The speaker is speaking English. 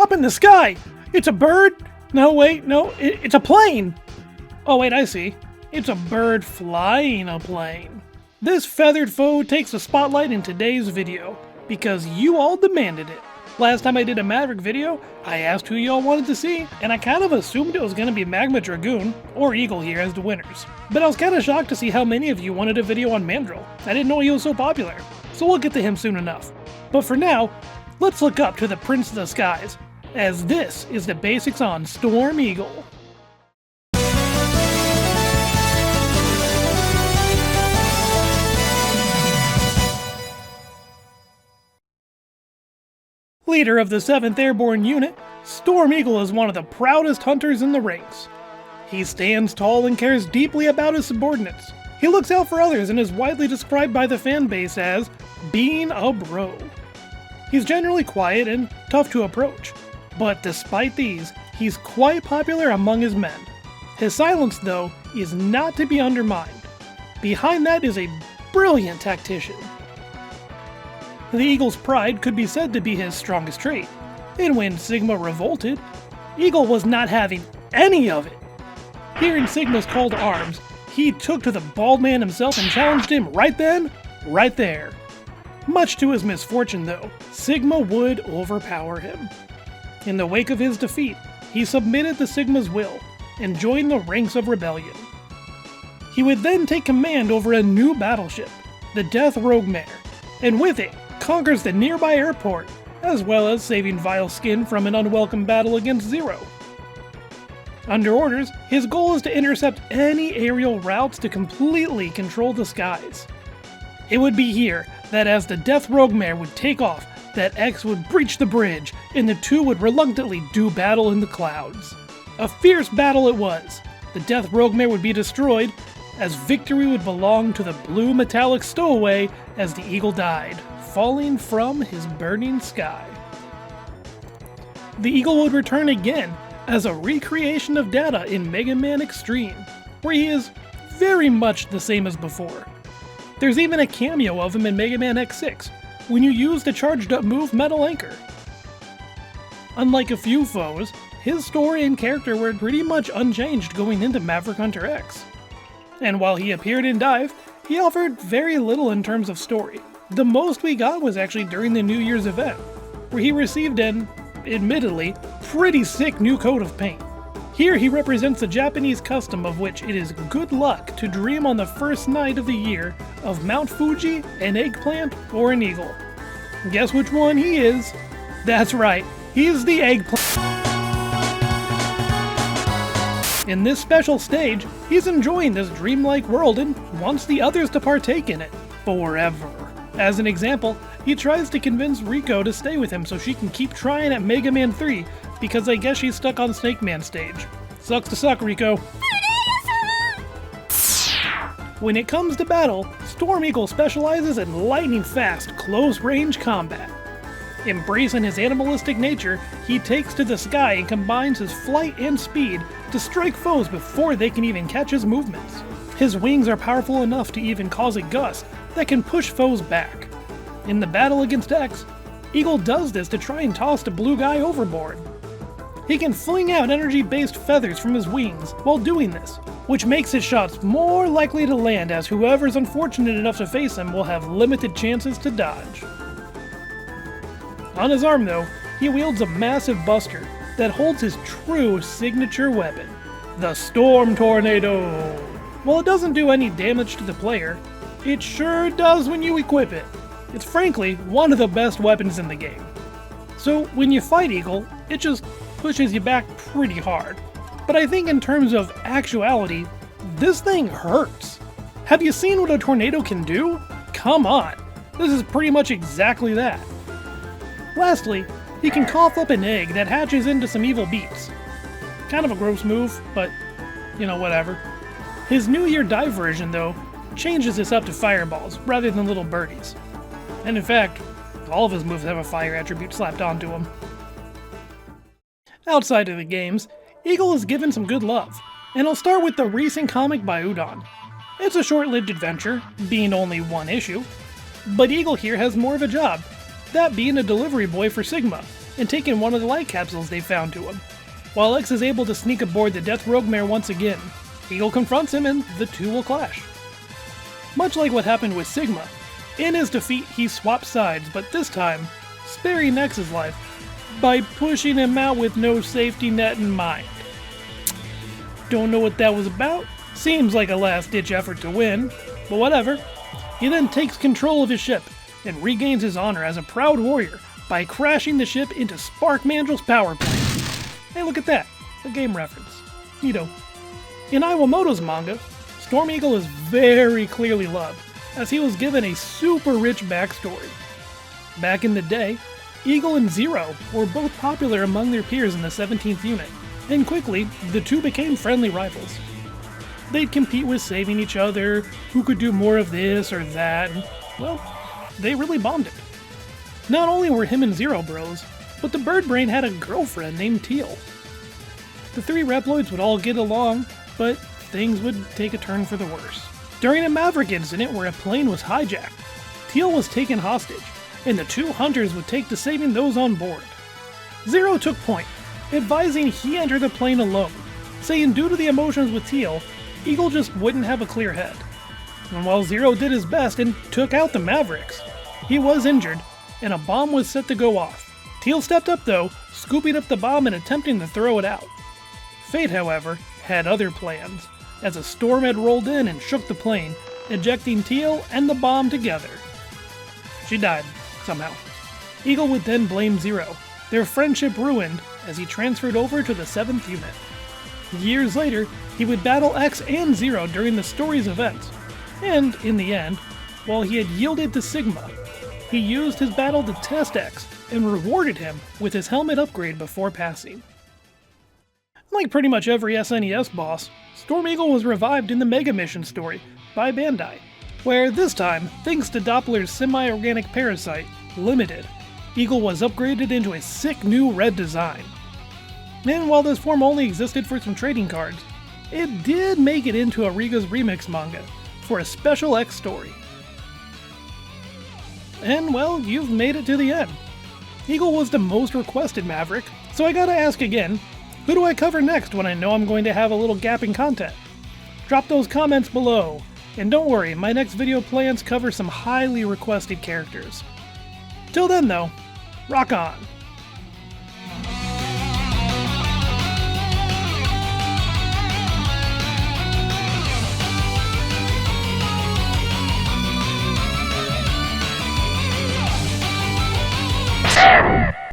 Up in the sky! It's a bird? No, wait, no, it's a plane! Oh wait, I see. It's a bird flying a plane. This feathered foe takes the spotlight in today's video, because you all demanded it. Last time I did a Maverick video, I asked who y'all wanted to see, and I kind of assumed it was going to be Magma Dragoon, or Eagle here as the winners. But I was kind of shocked to see how many of you wanted a video on Mandrill. I didn't know he was so popular, so we'll get to him soon enough. But for now, let's look up to the Prince of the Skies, as this is the basics on Storm Eagle. Leader of the 7th Airborne Unit, Storm Eagle is one of the proudest hunters in the ranks. He stands tall and cares deeply about his subordinates. He looks out for others and is widely described by the fan base as being a bro. He's generally quiet and tough to approach, but despite these, he's quite popular among his men. His silence, though, is not to be undermined. Behind that is a brilliant tactician. The Eagle's pride could be said to be his strongest trait, and when Sigma revolted, Eagle was not having any of it. Hearing Sigma's call to arms, he took to the bald man himself and challenged him right then, right there. Much to his misfortune though, Sigma would overpower him. In the wake of his defeat, he submitted to Sigma's will and joined the ranks of rebellion. He would then take command over a new battleship, the Death Rockman, and with it, conquers the nearby airport, as well as saving Vile Skin from an unwelcome battle against Zero. Under orders, his goal is to intercept any aerial routes to completely control the skies. It would be here that as the Death Rockman would take off, that X would breach the bridge, and the two would reluctantly do battle in the clouds. A fierce battle it was. The Death Rockman would be destroyed, as victory would belong to the blue metallic stowaway as the Eagle died, falling from his burning sky. The Eagle would return again as a recreation of Data in Mega Man Extreme, where he is very much the same as before. There's even a cameo of him in Mega Man X6, when you use the charged up move Metal Anchor. Unlike a few foes, his story and character were pretty much unchanged going into Maverick Hunter X. And while he appeared in Dive, he offered very little in terms of story. The most we got was actually during the New Year's event, where he received an, admittedly, pretty sick new coat of paint. Here he represents the Japanese custom of which it is good luck to dream on the first night of the year of Mount Fuji, an eggplant, or an eagle. Guess which one he is? That's right, he's the eggplant. In this special stage, he's enjoying this dreamlike world and wants the others to partake in it forever. As an example, he tries to convince Rico to stay with him so she can keep trying at Mega Man 3, because I guess she's stuck on Snake Man stage. Sucks to suck, Rico. When it comes to battle, Storm Eagle specializes in lightning-fast, close-range combat. Embracing his animalistic nature, he takes to the sky and combines his flight and speed to strike foes before they can even catch his movements. His wings are powerful enough to even cause a gust that can push foes back. In the battle against X, Eagle does this to try and toss the blue guy overboard. He can fling out energy-based feathers from his wings while doing this, which makes his shots more likely to land as whoever's unfortunate enough to face him will have limited chances to dodge. On his arm though, he wields a massive buster that holds his true signature weapon, the Storm Tornado. While it doesn't do any damage to the player, it sure does when you equip it. It's frankly one of the best weapons in the game. So when you fight Eagle, it just pushes you back pretty hard. But I think in terms of actuality, this thing hurts. Have you seen what a tornado can do? Come on, this is pretty much exactly that. Lastly, he can cough up an egg that hatches into some evil beats. Kind of a gross move, but you know, whatever. His New Year Dive version, though, changes this up to fireballs rather than little birdies. And in fact, all of his moves have a fire attribute slapped onto them. Outside of the games, Eagle is given some good love, and I'll start with the recent comic by Udon. It's a short-lived adventure, being only one issue, but Eagle here has more of a job, that being a delivery boy for Sigma, and taken one of the light capsules they found to him. While X is able to sneak aboard the Death Roguemare once again, Eagle confronts him and the two will clash. Much like what happened with Sigma, in his defeat he swaps sides, but this time, sparing X's life by pushing him out with no safety net in mind. Don't know what that was about, seems like a last-ditch effort to win, but whatever. He then takes control of his ship and regains his honor as a proud warrior by crashing the ship into Spark Mangel's power plant. Hey, look at that, a game reference. Neato. In Iwamoto's manga, Storm Eagle is very clearly loved, as he was given a super rich backstory. Back in the day, Eagle and Zero were both popular among their peers in the 17th unit, and quickly, the two became friendly rivals. They'd compete with saving each other, who could do more of this or that, and, well, they really bonded. Not only were him and Zero bros, but the bird brain had a girlfriend named Teal. The three Reploids would all get along, but things would take a turn for the worse. During a Maverick incident where a plane was hijacked, Teal was taken hostage, and the two hunters would take to saving those on board. Zero took point, advising he enter the plane alone, saying due to the emotions with Teal, Eagle just wouldn't have a clear head. And while Zero did his best and took out the Mavericks, he was injured, and a bomb was set to go off. Teal stepped up though, scooping up the bomb and attempting to throw it out. Fate, however, had other plans, as a storm had rolled in and shook the plane, ejecting Teal and the bomb together. She died, somehow. Eagle would then blame Zero, their friendship ruined as he transferred over to the 7th unit. Years later, he would battle X and Zero during the story's events, and, in the end, while he had yielded to Sigma, he used his battle to test X and rewarded him with his helmet upgrade before passing. Like pretty much every SNES boss, Storm Eagle was revived in the Mega Mission story by Bandai, where this time, thanks to Doppler's semi-organic parasite, Limited, Eagle was upgraded into a sick new red design. And while this form only existed for some trading cards, it did make it into Ariga's remix manga for a special X story. And well, you've made it to the end. Eagle was the most requested Maverick, so I gotta ask again, who do I cover next when I know I'm going to have a little gap in content? Drop those comments below, and don't worry, my next video plans cover some highly requested characters. Till then though, rock on!